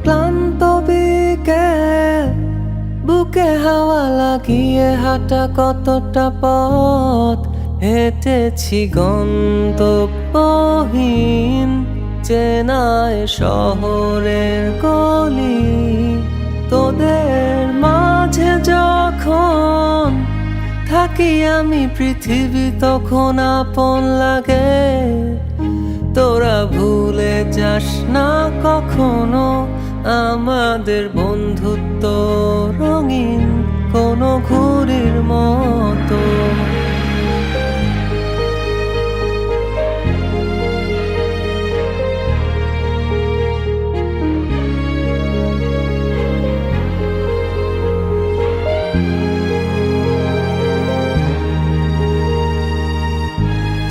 ক্লান্ত বিকেল, বুকে হাওয়া লাগিয়ে হাঁটা কতটা পথ হেঁটেছি গন্তব্যহীন চেনায় শহরের গলি। তোদের মাঝে যখন থাকি আমি পৃথিবী তখন আপন লাগে। তোরা ভুলে যাস না কখনো আমাদের বন্ধুত্ব রঙিন কোনো ঘুড়ির মতো।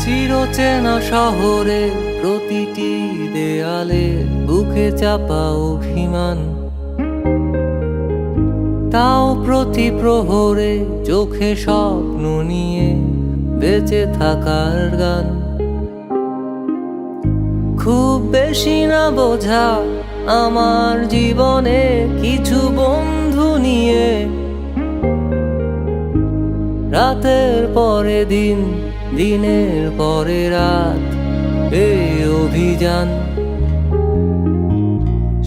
চিরচেনা শহরে প্রতিটি দেয়ালে বুকে চাপা অভিমান, তাও প্রতি প্রহরে চোখে স্বপ্ন নিয়ে বেঁচে থাকার গান। খুব বেশি না বোঝা আমার জীবনে কিছু বন্ধু নিয়ে রাতের পরে দিন, দিনের পরে রাত এই অভিযান।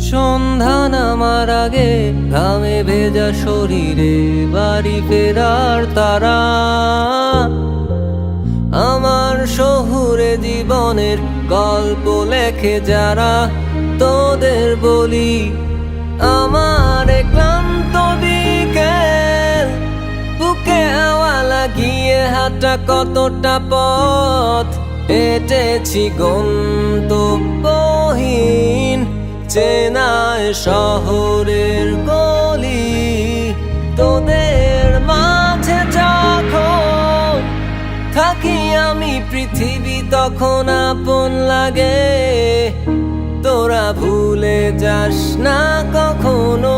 সন্ধ্যা নামার আগে ঘামে ভেজা শরীরে বাড়ি ফেরার তারা। আমার শহুরে জীবনের গল্প লেখে যারা, তোদের বলি আমার ক্লান্ত বিকেল, বুকে হাওয়া লাগিয়ে হাঁটা কতটা পথ হেঁটেছি গন্তব্যহীন চেনায় শহরের গলি। তোদের মাঝে যখন থাকি আমি পৃথিবী তখন আপন লাগে। তোরা ভুলে যাস না কখনো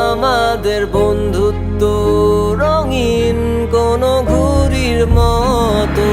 আমাদের বন্ধুত্ব রঙিন কোনো ঘুড়ির মতো।